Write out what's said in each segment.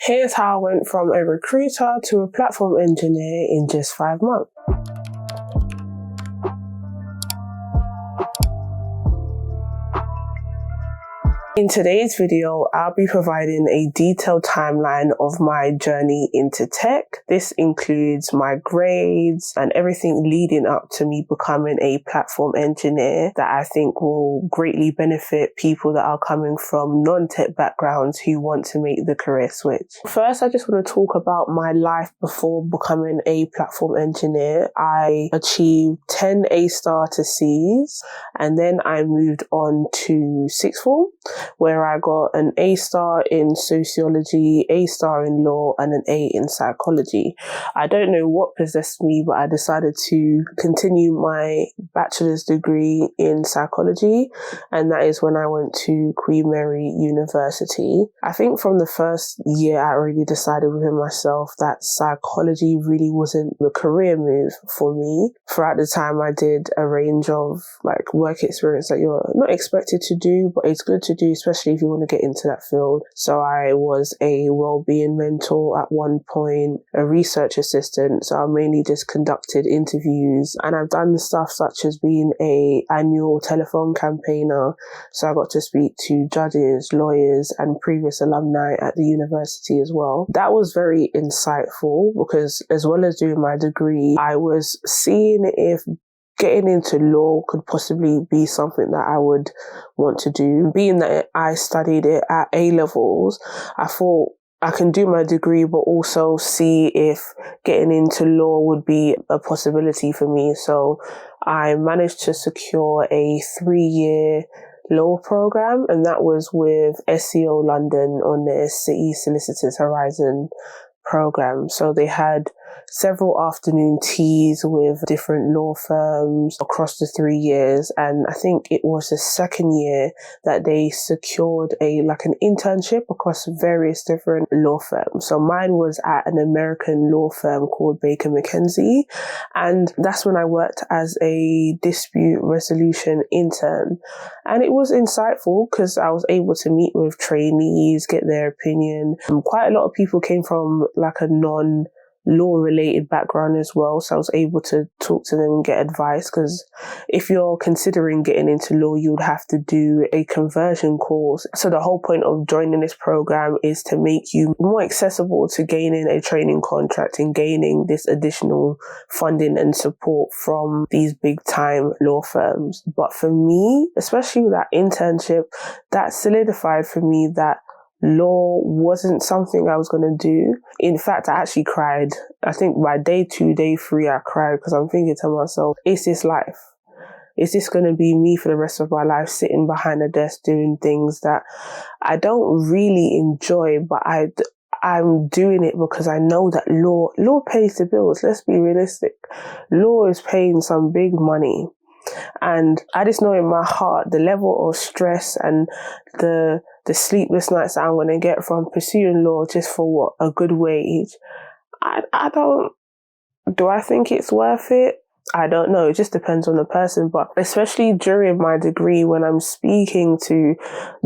Here's how I went from a recruiter to a platform engineer in just 5 months. In today's video, I'll be providing a detailed timeline of my journey into tech. This includes my grades and everything leading up to me becoming a platform engineer that I think will greatly benefit people that are coming from non-tech backgrounds who want to make the career switch. First, I just want to talk about my life before becoming a platform engineer. I achieved 10 A-star to C's, and then I moved on to sixth form, where I got an A-star in sociology, A-star in law, and an A in psychology. I don't know what possessed me, but I decided to continue my bachelor's degree in psychology, and that is when I went to Queen Mary University. I think from the first year, I already decided within myself that psychology really wasn't the career move for me. Throughout the time, I did a range of work experience that you're not expected to do, but it's good to do, especially if you want to get into that field. So I was a well-being mentor at one point, a research assistant. So I mainly just conducted interviews, and I've done stuff such as being a annual telephone campaigner. So I got to speak to judges, lawyers, and previous alumni at the university as well. That was very insightful because as well as doing my degree, I was seeing if getting into law could possibly be something that I would want to do. Being that I studied it at A-levels, I thought I can do my degree, but also see if getting into law would be a possibility for me. So I managed to secure a 3-year law program, and that was with SEO London on their City Solicitors Horizon program. So they had several afternoon teas with different law firms across the 3 years, and I think it was the second year that they secured an internship across various different law firms. So mine was at an American law firm called Baker McKenzie, and that's when I worked as a dispute resolution intern. And it was insightful because I was able to meet with trainees, get their opinion. Quite a lot of people came from a non-law related background as well, so I was able to talk to them and get advice, because if you're considering getting into law, you would have to do a conversion course. So the whole point of joining this program is to make you more accessible to gaining a training contract and gaining this additional funding and support from these big time law firms. But for me, especially with that internship, that solidified for me that law wasn't something I was going to do. In fact, I actually cried. I think by day 2, day 3, I cried because I'm thinking to myself, is this life? Is this going to be me for the rest of my life, sitting behind a desk doing things that I don't really enjoy, but I'm doing it because I know that law pays the bills. Let's be realistic. Law is paying some big money. And I just know in my heart the level of stress and the sleepless nights that I'm going to get from pursuing law just for a good wage. Do I think it's worth it? I don't know. It just depends on the person. But especially during my degree, when I'm speaking to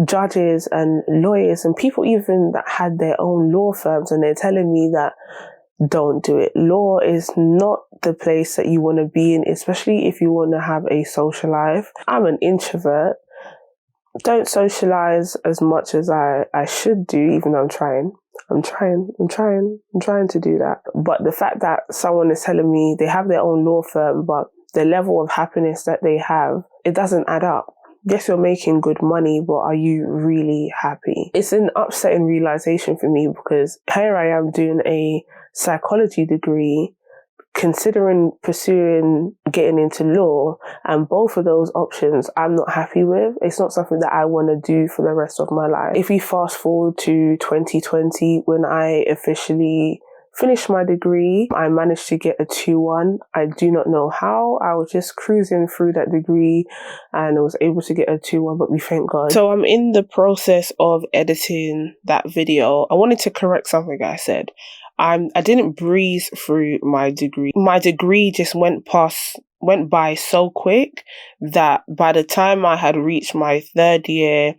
judges and lawyers and people even that had their own law firms, and they're telling me that don't do it. Law is not the place that you want to be in, especially if you want to have a social life. I'm an introvert. Don't socialize as much as I should do, even though I'm trying to do that. But the fact that someone is telling me they have their own law firm, but the level of happiness that they have, it doesn't add up. Yes, you're making good money, but are you really happy? It's an upsetting realization for me, because here I am doing a psychology degree, considering pursuing getting into law, and both of those options I'm not happy with. It's not something that I want to do for the rest of my life. If we fast forward to 2020, when I officially finished my degree, I managed to get a 2-1. I do not know how. I was just cruising through that degree and I was able to get a 2-1, but we thank God. So I'm in the process of editing that video. I wanted to correct something I said. I didn't breeze through my degree. My degree just went by so quick that by the time I had reached my 3rd year,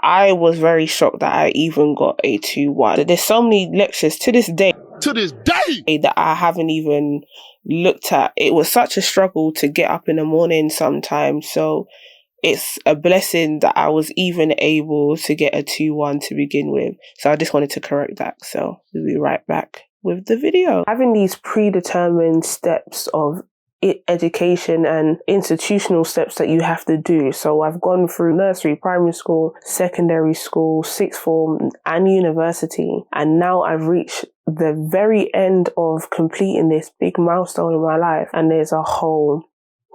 I was very shocked that I even got a 2-1. There's so many lectures to this day that I haven't even looked at. It was such a struggle to get up in the morning sometimes. So it's a blessing that I was even able to get a 2-1 to begin with. So I just wanted to correct that. So we'll be right back with the video. Having these predetermined steps of education and institutional steps that you have to do. So I've gone through nursery, primary school, secondary school, sixth form and university. And now I've reached the very end of completing this big milestone in my life. And there's a whole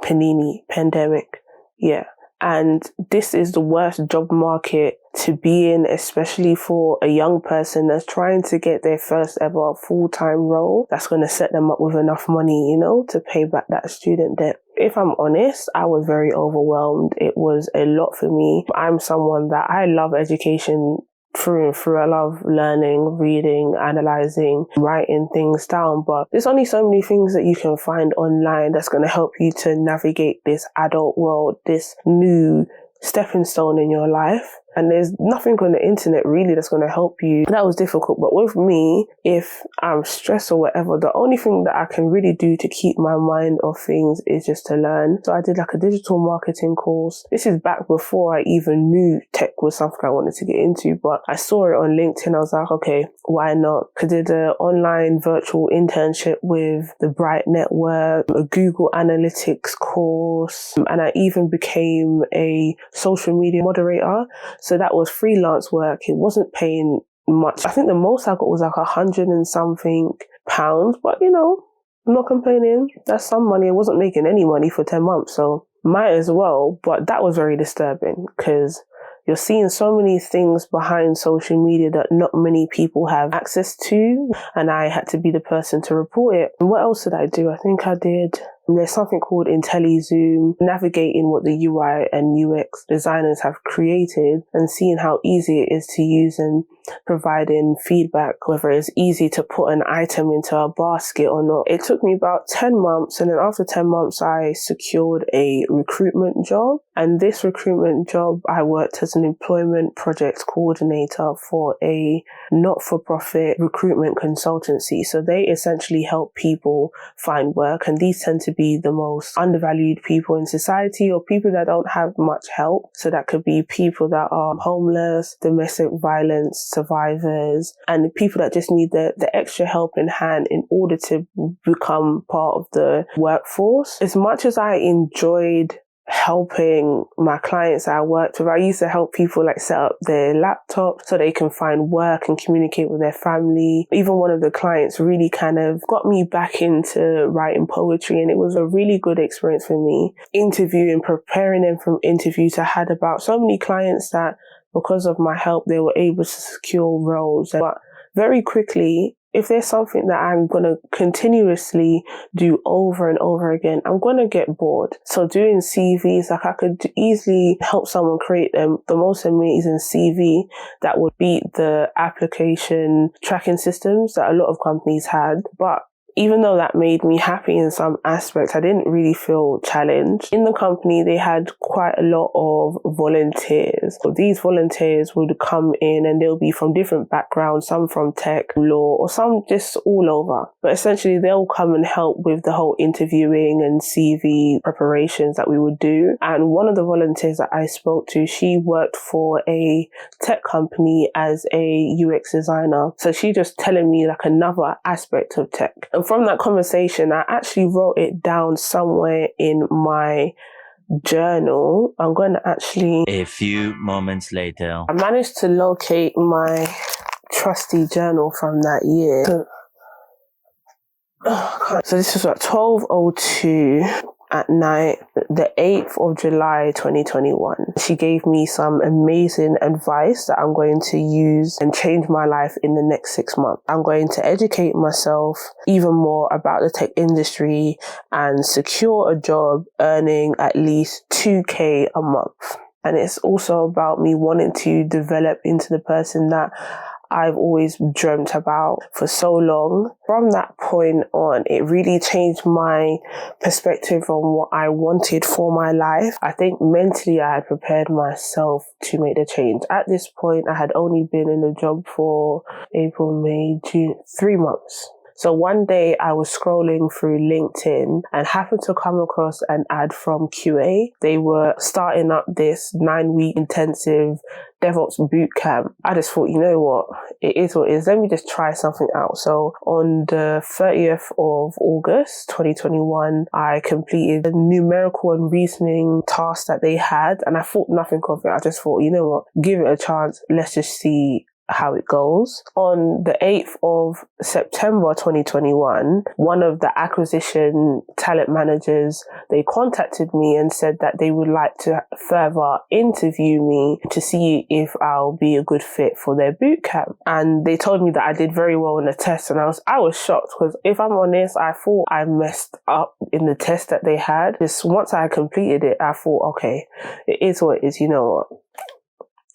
pandemic. Yeah. And this is the worst job market to be in, especially for a young person that's trying to get their first ever full-time role that's going to set them up with enough money, to pay back that student debt. If I'm honest, I was very overwhelmed. It was a lot for me. I'm someone that I love education through and through. I love learning, reading, analysing, writing things down, but there's only so many things that you can find online that's going to help you to navigate this adult world, this new stepping stone in your life. And there's nothing on the internet really that's going to help you. That was difficult. But with me, if I'm stressed or whatever, the only thing that I can really do to keep my mind off things is just to learn. So I did like a digital marketing course. This is back before I even knew tech was something I wanted to get into, but I saw it on LinkedIn. I was like, okay, why not? I did an online virtual internship with the Bright Network, a Google Analytics course, and I even became a social media moderator. So that was freelance work. It wasn't paying much. I think the most I got was like £100 and something, but I'm not complaining. That's some money. I wasn't making any money for 10 months, so might as well. But that was very disturbing because you're seeing so many things behind social media that not many people have access to, and I had to be the person to report it. And what else did I do? I think I did... There's something called IntelliZoom, navigating what the UI and UX designers have created and seeing how easy it is to use and providing feedback, whether it's easy to put an item into a basket or not. It took me about 10 months, and then after 10 months, I secured a recruitment job. And this recruitment job, I worked as an employment project coordinator for a not-for-profit recruitment consultancy. So they essentially help people find work, and these tend to be the most undervalued people in society, or people that don't have much help. So that could be people that are homeless, domestic violence survivors, and people that just need the extra help in hand in order to become part of the workforce. As much as I enjoyed helping my clients that I worked with, I used to help people set up their laptop so they can find work and communicate with their family. Even one of the clients really kind of got me back into writing poetry, and it was a really good experience for me. Preparing them from interviews. I had about so many clients that because of my help, they were able to secure roles. But very quickly, if there's something that I'm going to continuously do over and over again, I'm going to get bored. So doing CVs, I could easily help someone create the most amazing CV that would beat the application tracking systems that a lot of companies had. But even though that made me happy in some aspects, I didn't really feel challenged. In the company, they had quite a lot of volunteers. So these volunteers would come in and they'll be from different backgrounds, some from tech, law, or some just all over. But essentially, they'll come and help with the whole interviewing and CV preparations that we would do. And one of the volunteers that I spoke to, she worked for a tech company as a UX designer. So she just telling me another aspect of tech. And from that conversation, I actually wrote it down somewhere in my journal. I'm going to actually... A few moments later, I managed to locate my trusty journal from that year. So this was at 12:02 at night, the 8th of July 2021. She gave me some amazing advice that I'm going to use and change my life in the next 6 months. I'm going to educate myself even more about the tech industry and secure a job earning at least 2K a month. And it's also about me wanting to develop into the person that I've always dreamt about for so long. From that point on, it really changed my perspective on what I wanted for my life. I think mentally I had prepared myself to make the change. At this point, I had only been in the job for April, May, June, 3 months. So one day I was scrolling through LinkedIn and happened to come across an ad from QA. They were starting up this 9-week intensive DevOps bootcamp. I just thought, you know what? It is what it is. Let me just try something out. So on the 30th of August, 2021, I completed a numerical and reasoning task that they had, and I thought nothing of it. I just thought, you know what? Give it a chance. Let's just see how it goes. On the 8th of September 2021, one of the acquisition talent managers, they contacted me and said that they would like to further interview me to see if I'll be a good fit for their bootcamp. And they told me that I did very well in the test, and I was shocked, because if I'm honest, I thought I messed up in the test that they had. Just once I completed it, I thought, okay, it is what it is, you know what?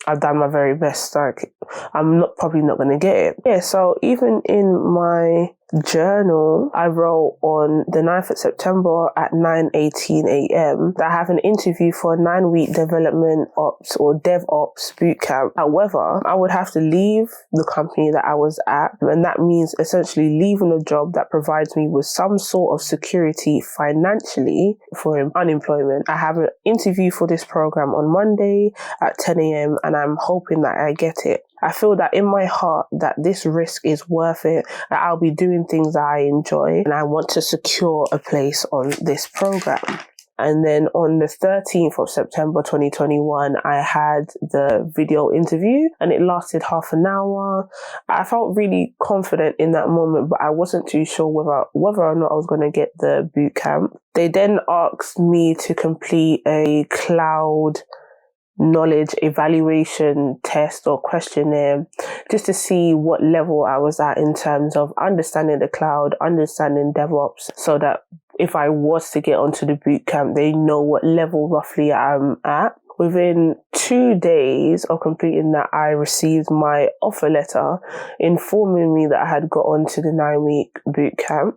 I've done my very best. Like, I'm probably not going to get it. Yeah, so even in my journal, I wrote on the 9th of September at 9:18 a.m. that I have an interview for a 9-week development ops or DevOps bootcamp. However, I would have to leave the company that I was at, and that means essentially leaving a job that provides me with some sort of security financially for unemployment. I have an interview for this program on Monday at 10 a.m. and I'm hoping that I get it. I feel that in my heart that this risk is worth it, that I'll be doing things that I enjoy, and I want to secure a place on this program. And then on the 13th of September 2021, I had the video interview, and it lasted half an hour. I felt really confident in that moment, but I wasn't too sure whether or not I was going to get the boot camp. They then asked me to complete a cloud knowledge evaluation test or questionnaire, just to see what level I was at in terms of understanding the cloud, understanding DevOps, so that if I was to get onto the bootcamp, they know what level roughly I'm at. Within 2 days of completing that, I received my offer letter informing me that I had got onto the 9-week bootcamp.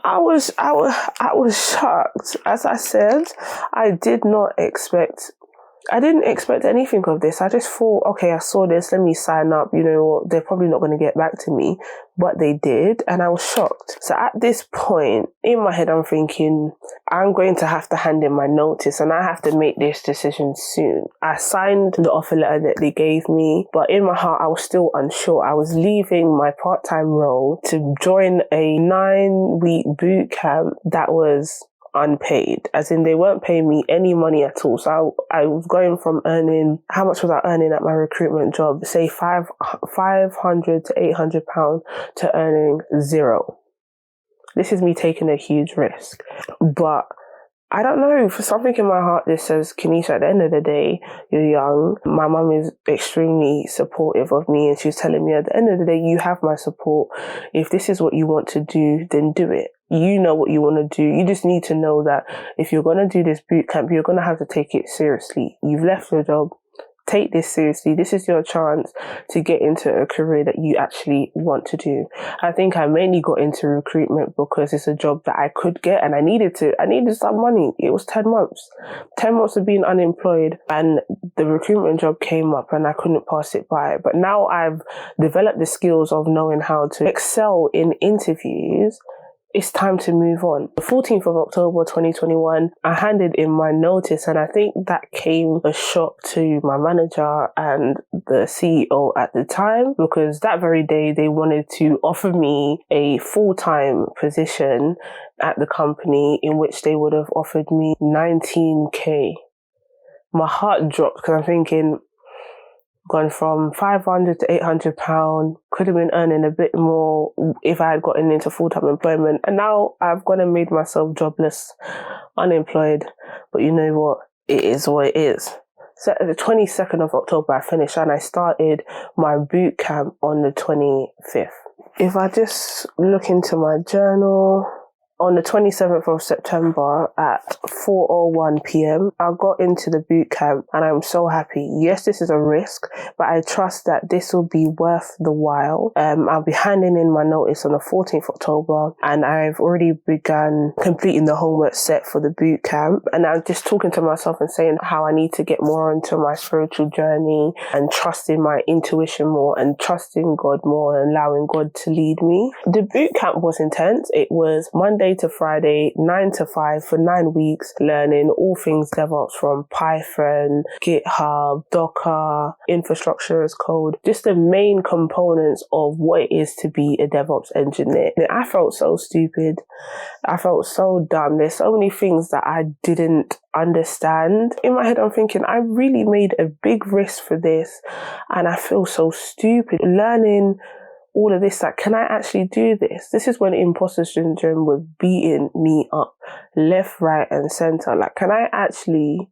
I was shocked. As I said, I didn't expect anything of this. I just thought, okay, I saw this, let me sign up. You know, they're probably not going to get back to me. But they did, and I was shocked. So at this point, in my head, I'm thinking, I'm going to have to hand in my notice, and I have to make this decision soon. I signed the offer letter that they gave me, but in my heart, I was still unsure. I was leaving my part-time role to join a 9-week boot camp that was unpaid, as in they weren't paying me any money at all. So I was going from earning, how much was I earning at my recruitment job? Say 500 to 800 pounds to earning zero. This is me taking a huge risk. But I don't know, for something in my heart that says, Kanesha, at the end of the day, you're young. My mum is extremely supportive of me, and she's telling me at the end of the day, you have my support. If this is what you want to do, then do it. You know what you want to do. You just need to know that if you're going to do this boot camp, you're going to have to take it seriously. You've left your job. Take this seriously. This is your chance to get into a career that you actually want to do. I think I mainly got into recruitment because it's a job that I could get, and I needed some money. It was 10 months. 10 months of being unemployed, and the recruitment job came up and I couldn't pass it by. But now I've developed the skills of knowing how to excel in interviews. It's time to move on. The 14th of October 2021, I handed in my notice, and I think that came a shock to my manager and the CEO at the time, because that very day they wanted to offer me a full-time position at the company, in which they would have offered me 19k. My heart dropped, because I'm thinking, gone from 500 to 800 pounds, could have been earning a bit more if I had gotten into full-time employment. And now I've gone and made myself jobless, unemployed. But you know what? It is what it is. So the 22nd of October, I finished, and I started my boot camp on the 25th. If I just look into my journal, On the 27th of September at 4:01 p.m., I got into the boot camp and I'm so happy. Yes, this is a risk, but I trust that this will be worth the while. I'll be handing in my notice on the 14th of October and I've already begun completing the homework set for the boot camp. And I'm just talking to myself and saying how I need to get more into my spiritual journey and trusting my intuition more and trusting God more and allowing God to lead me. The boot camp was intense. It was Monday to Friday, 9 to 5 for 9 weeks, learning all things DevOps from Python, GitHub, Docker, infrastructure as code, just the main components of what it is to be a DevOps engineer. And I felt so stupid. I felt so dumb. There's so many things that I didn't understand. In my head, I'm thinking, I really made a big risk for this and I feel so stupid. Learning all of this, like, can I actually do this? This is when imposter syndrome was beating me up left, right, and center. Like, can I actually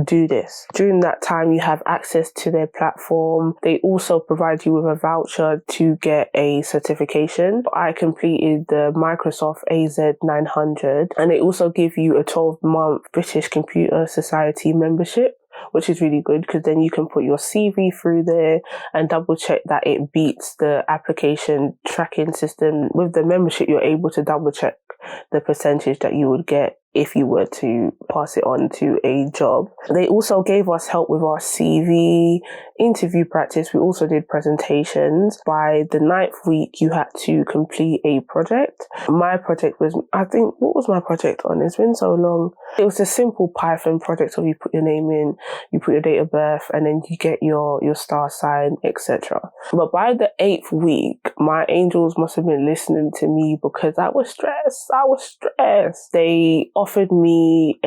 do this? During that time, you have access to their platform. They also provide you with a voucher to get a certification. I completed the Microsoft AZ900 and they also give you a 12-month British Computer Society membership, which is really good because then you can put your CV through there and double check that it beats the application tracking system. With the membership, you're able to double check the percentage that you would get if you were to pass it on to a job. They also gave us help with our CV, interview practice. We also did presentations. By the 9th week, you had to complete a project. My project was, what was my project on? It's been so long. It was a simple Python project. So you put your name in, you put your date of birth, and then you get your star sign, etc. But by the 8th week, my angels must have been listening to me because I was stressed. They offered me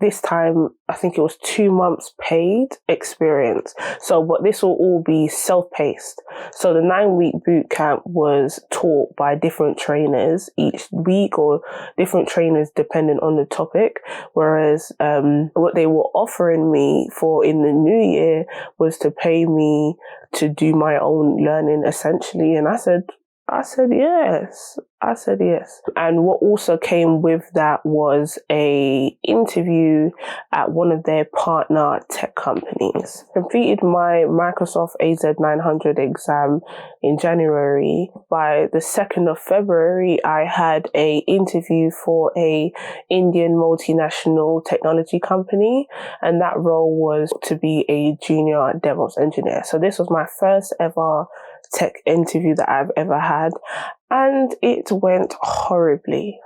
this time, I think it was 2 months paid experience. So, but this will all be self-paced. So the 9-week boot camp was taught by different trainers each week, or different trainers depending on the topic. Whereas, what they were offering me for in the new year was to pay me to do my own learning essentially. And I said yes. And what also came with that was a interview at one of their partner tech companies. Completed my Microsoft AZ900 exam in January. By the 2nd of February, I had a interview for a Indian multinational technology company, and that role was to be a junior DevOps engineer. So this was my first ever tech interview that I've ever had, and it went horribly.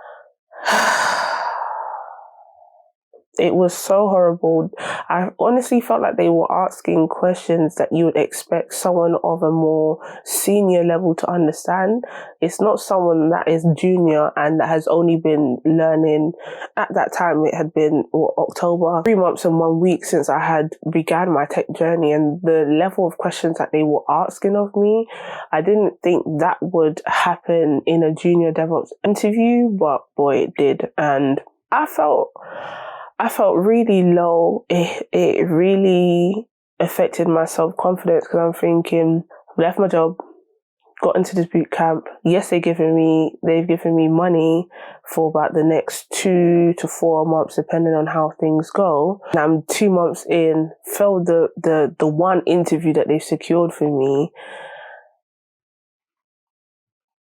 It was so horrible. I honestly felt like they were asking questions that you would expect someone of a more senior level to understand. It's not someone that is junior and that has only been learning. At that time, it had been October, 3 months and 1 week since I had began my tech journey, and the level of questions that they were asking of me, I didn't think that would happen in a junior DevOps interview, but boy, it did. And I felt really low. It really affected my self-confidence because I'm thinking, I've left my job, got into this boot camp. Yes, they've given me money for about the next 2 to 4 months, depending on how things go. And I'm 2 months in, failed the one interview that they secured for me.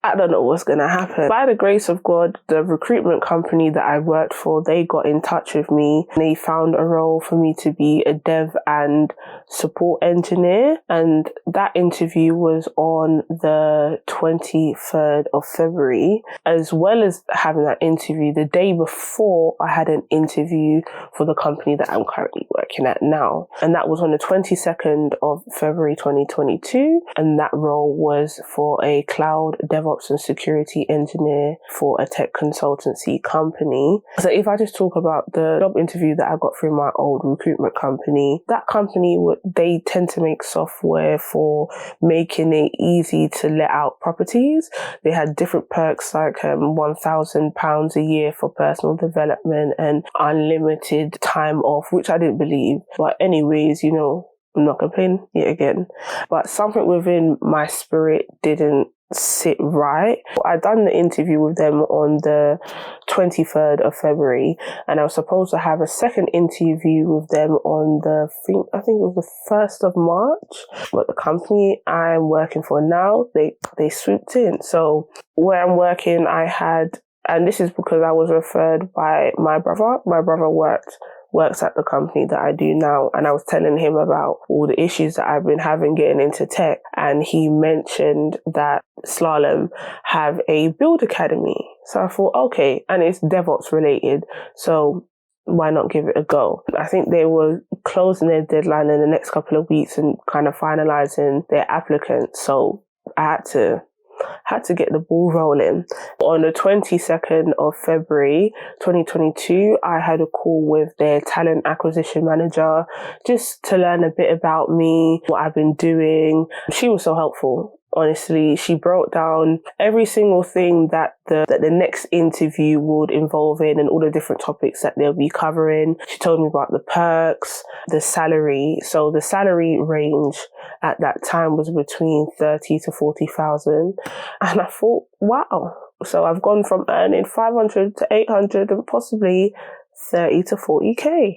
I don't know what's going to happen. By the grace of God, the recruitment company that I worked for, they got in touch with me. They found a role for me to be a dev and support engineer. And that interview was on the 23rd of February. As well as having that interview, the day before, I had an interview for the company that I'm currently working at now. And that was on the 22nd of February 2022. And that role was for a cloud DevOps and security engineer for a tech consultancy company. So if I just talk about the job interview that I got through my old recruitment company, that company, they tend to make software for making it easy to let out properties. They had different perks like £1,000 a year for personal development and unlimited time off, which I didn't believe. But anyways, I'm not complaining yet again. But something within my spirit didn't sit right. I'd done the interview with them on the 23rd of February, and I was supposed to have a second interview with them on I think it was the 1st of March. But the company I'm working for now, they swooped in. So where I'm working, and this is because I was referred by my brother. My brother works at the company that I do now, and I was telling him about all the issues that I've been having getting into tech, and he mentioned that Slalom have a build academy. So I thought, okay, and it's DevOps related, so why not give it a go? I think they were closing their deadline in the next couple of weeks and kind of finalizing their applicants, so I had to get the ball rolling. On the 22nd of February 2022, I had a call with their talent acquisition manager just to learn a bit about me, what I've been doing. She was so helpful. Honestly, she broke down every single thing that the next interview would involve in and all the different topics that they'll be covering. She told me about the perks, the salary. So the salary range at that time was between 30 to 40,000. And I thought, wow. So I've gone from earning 500 to 800 and possibly 30 to 40K.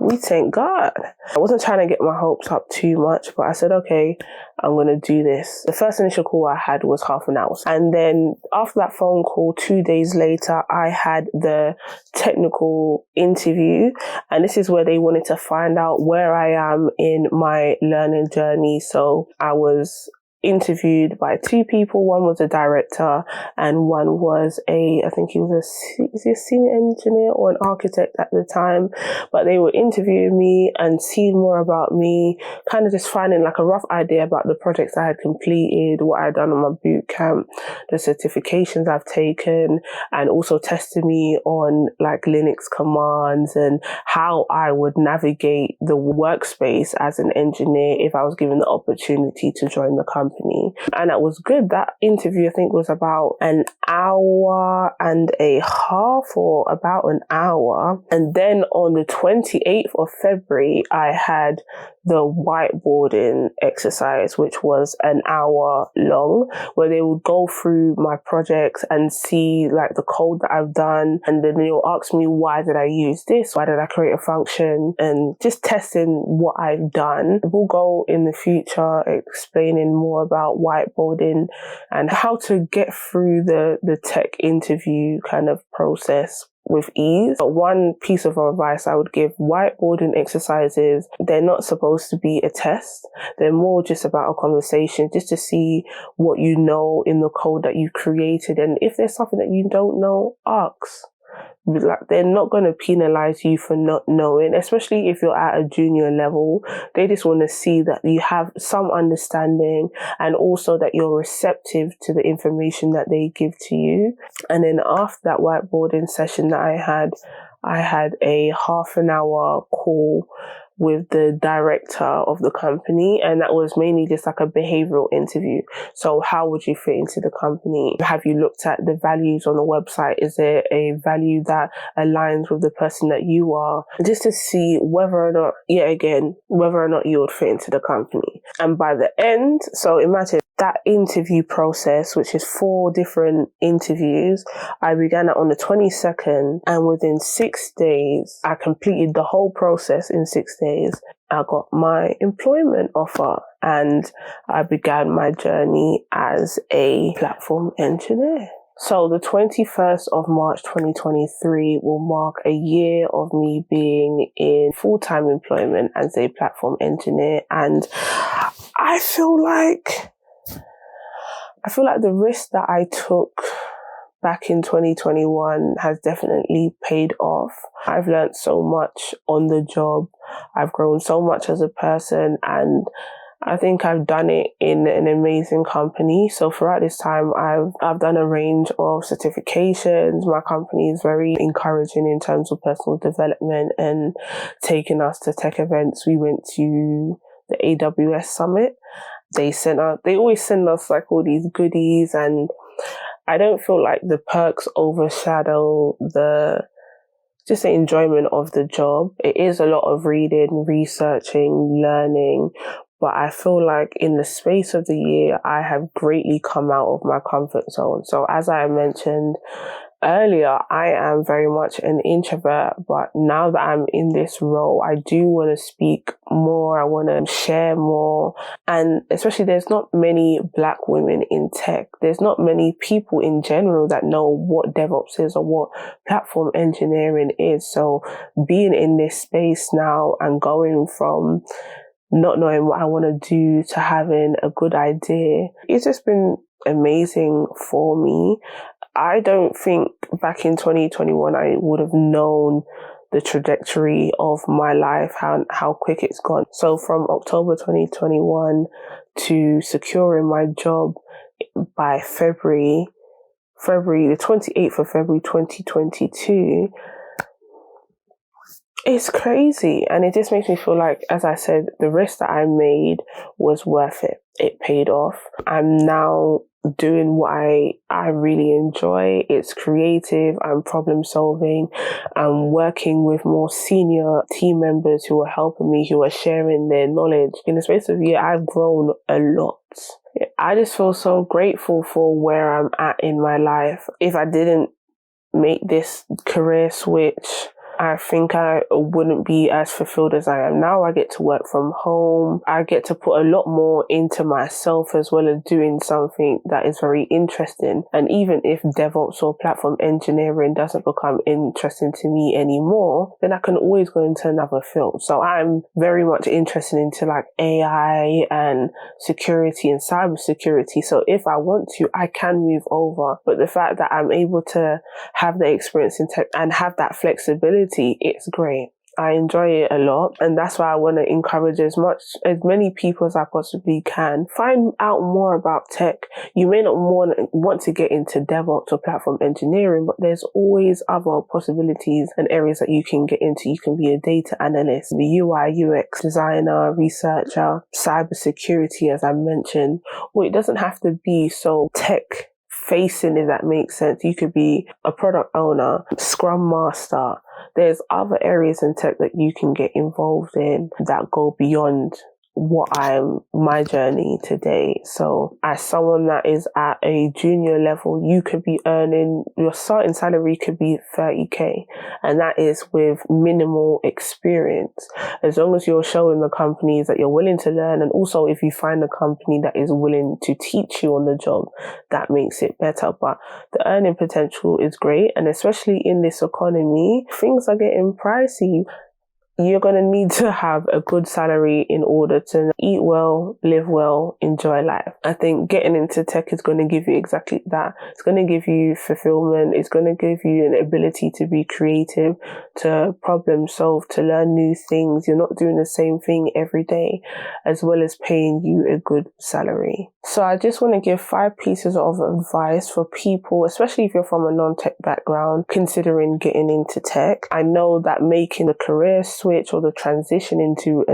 We thank God. I wasn't trying to get my hopes up too much, but I said, okay, I'm going to do this. The first initial call I had was half an hour. And then after that phone call, 2 days later, I had the technical interview. And this is where they wanted to find out where I am in my learning journey. So I was interviewed by two people. One was a director and one was I think he was a senior engineer or an architect at the time. But they were interviewing me and seeing more about me, kind of just finding like a rough idea about the projects I had completed, what I had done on my boot camp, the certifications I've taken, and also testing me on like Linux commands and how I would navigate the workspace as an engineer if I was given the opportunity to join the company. And it was good. That interview, I think, was about an hour and a half or about an hour. And then on the 28th of February, I had the whiteboarding exercise, which was an hour long, where they would go through my projects and see like the code that I've done. And then they'll ask me, why did I use this? Why did I create a function? And just testing what I've done. We'll go in the future explaining more about whiteboarding and how to get through the tech interview kind of process with ease. But one piece of advice I would give: whiteboarding exercises, they're not supposed to be a test. They're more just about a conversation, just to see what you know in the code that you created. And if there's something that you don't know, ask. Like, they're not going to penalize you for not knowing, especially if you're at a junior level. They just want to see that you have some understanding and also that you're receptive to the information that they give to you. And then after that whiteboarding session that I had a half an hour call with the director of the company, and that was mainly just like a behavioral interview. So how would you fit into the company? Have you looked at the values on the website? Is there a value that aligns with the person that you are? Just to see whether or not you would fit into the company. And by the end, so imagine that interview process, which is 4 different interviews. I began it on the 22nd, and within 6 days, I completed the whole process in 6 days. I got my employment offer and I began my journey as a platform engineer. So the 21st of March 2023 will mark a year of me being in full-time employment as a platform engineer, and I feel like the risk that I took back in 2021 has definitely paid off. I've learned so much on the job. I've grown so much as a person, and I think I've done it in an amazing company. So throughout this time, I've done a range of certifications. My company is very encouraging in terms of personal development and taking us to tech events. We went to the AWS Summit. They always send us like all these goodies, and I don't feel like the perks overshadow the just the enjoyment of the job. It is a lot of reading, researching, learning, but I feel like in the space of the year, I have greatly come out of my comfort zone. So as I mentioned earlier, I am very much an introvert, but now that I'm in this role, I do want to speak more. I want to share more. And especially there's not many Black women in tech. There's not many people in general that know what DevOps is or what platform engineering is. So being in this space now and going from not knowing what I want to do to having a good idea, it's just been amazing for me. I don't think back in 2021 I would have known the trajectory of my life, how quick it's gone. So from October 2021 to securing my job by the 28th of February 2022, it's crazy. And it just makes me feel like, as I said, the risk that I made was worth it. It paid off. I'm now doing what I really enjoy. It's creative. I'm problem solving. I'm working with more senior team members who are helping me, who are sharing their knowledge. In the space of a year, I've grown a lot. I just feel so grateful for where I'm at in my life. If I didn't make this career switch, I think I wouldn't be as fulfilled as I am now. I get to work from home. I get to put a lot more into myself as well as doing something that is very interesting. And even if DevOps or platform engineering doesn't become interesting to me anymore, then I can always go into another field. So I'm very much interested into like AI and security and cybersecurity. So if I want to, I can move over. But the fact that I'm able to have the experience in tech and have that flexibility, it's great. I enjoy it a lot, and that's why I want to encourage as many people as I possibly can. Find out more about tech. You may not want to get into DevOps or platform engineering, but there's always other possibilities and areas that you can get into. You can be a data analyst, be UI, UX designer, researcher, cybersecurity, as I mentioned. Or it doesn't have to be so tech facing, if that makes sense. You could be a product owner, scrum master. There's other areas in tech that you can get involved in that go beyond my journey today. So as someone that is at a junior level, you could be earning, your starting salary could be 30k, and that is with minimal experience. As long as you're showing the companies that you're willing to learn, and also if you find a company that is willing to teach you on the job, that makes it better. But the earning potential is great, and especially in this economy, things are getting pricey. You're going to need to have a good salary in order to eat well, live well, enjoy life. I think getting into tech is going to give you exactly that. It's going to give you fulfillment. It's going to give you an ability to be creative, to problem solve, to learn new things. You're not doing the same thing every day, as well as paying you a good salary. So I just want to give 5 pieces of advice for people, especially if you're from a non-tech background, considering getting into tech. I know that making the career switch or the transition into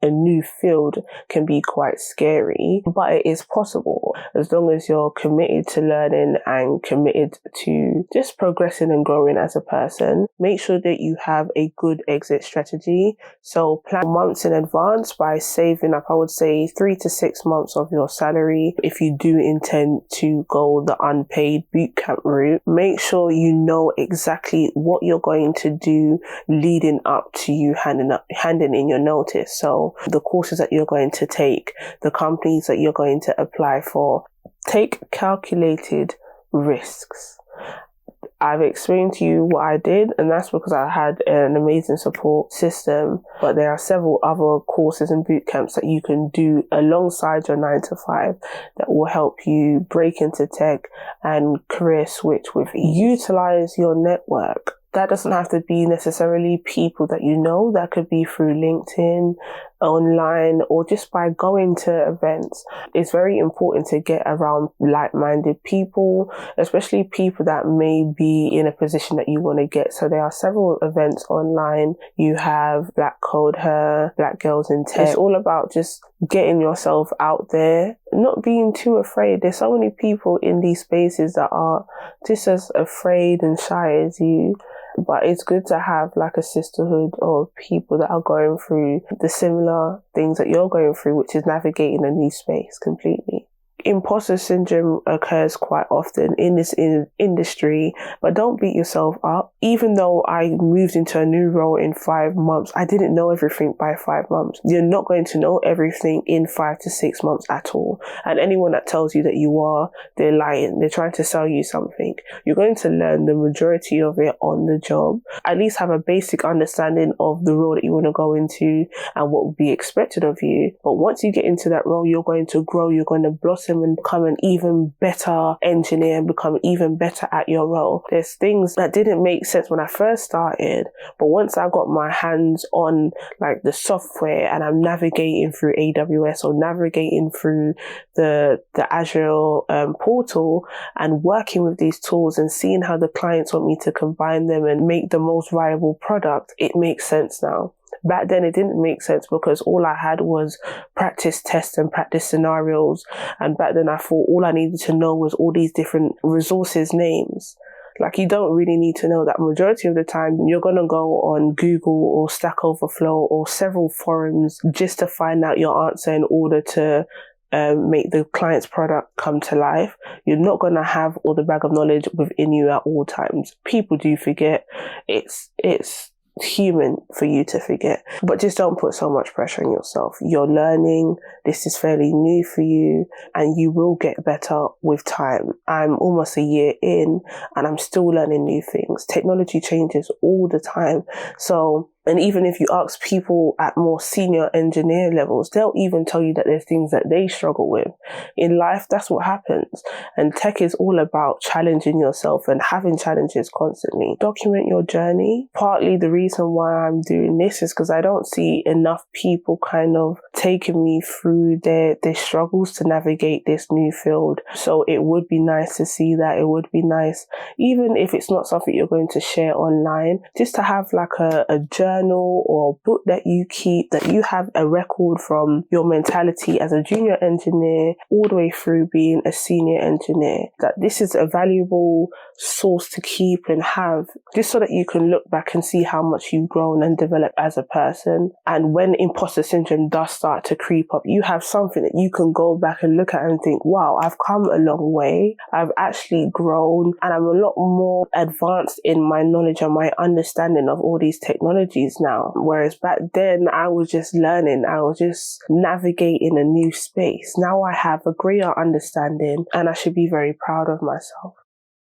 a new field can be quite scary, but it is possible as long as you're committed to learning and committed to just progressing and growing as a person. Make sure that you have a good exit strategy. So plan months in advance by saving up, I would say, 3 to 6 months of your salary. If you do intend to go the unpaid bootcamp route, make sure you know exactly what you're going to do leading up to you handing in your notice. So the courses that you're going to take, the companies that you're going to apply for. Take calculated risks. I've explained to you what I did, and that's because I had an amazing support system. But there are several other courses and boot camps that you can do alongside your 9 to 5 that will help you break into tech and career switch with ease. Utilize your network. That doesn't have to be necessarily people that you know. That could be through LinkedIn, online, or just by going to events. It's very important to get around like-minded people, especially people that may be in a position that you want to get. So there are several events online. You have Black Code Her, Black Girls in Tech. It's all about just getting yourself out there, not being too afraid. There's so many people in these spaces that are just as afraid and shy as you. But it's good to have like a sisterhood of people that are going through the similar things that you're going through, which is navigating a new space completely. Imposter syndrome occurs quite often in this industry, but don't beat yourself up. Even though I moved into a new role in 5 months, I didn't know everything by 5 months. You're not going to know everything in 5 to 6 months at all. And anyone that tells you that you are, they're lying. They're trying to sell you something. You're going to learn the majority of it on the job. At least have a basic understanding of the role that you want to go into and what will be expected of you. But once you get into that role, you're going to grow, you're going to blossom and become an even better engineer and become even better at your role. There's things that didn't make sense when I first started, but once I got my hands on like the software and I'm navigating through AWS or navigating through the Azure portal and working with these tools and seeing how the clients want me to combine them and make the most viable product, it makes sense now. Back then it didn't make sense because all I had was practice tests and practice scenarios, and back then I thought all I needed to know was all these different resources names. Like, you don't really need to know that. Majority of the time you're going to go on Google or Stack Overflow or several forums just to find out your answer in order to make the client's product come to life. You're not going to have all the bag of knowledge within you at all times. People do forget. It's human for you to forget, but just don't put so much pressure on yourself. You're learning, this is fairly new for you, and you will get better with time. I'm almost a year in and I'm still learning new things. Technology changes all the time. And even if you ask people at more senior engineer levels, they'll even tell you that there's things that they struggle with. In life, that's what happens. And tech is all about challenging yourself and having challenges constantly. Document your journey. Partly the reason why I'm doing this is because I don't see enough people kind of taking me through their struggles to navigate this new field. So it would be nice to see that. It would be nice, even if it's not something you're going to share online, just to have like a journal or a book that you keep, that you have a record from your mentality as a junior engineer all the way through being a senior engineer, that this is a valuable source to keep and have, just so that you can look back and see how much you've grown and developed as a person. And when imposter syndrome does start to creep up, you have something that you can go back and look at and think, wow, I've come a long way. I've actually grown and I'm a lot more advanced in my knowledge and my understanding of all these technologies now. Whereas back then I was just learning, I was just navigating a new space. Now I have a greater understanding and I should be very proud of myself.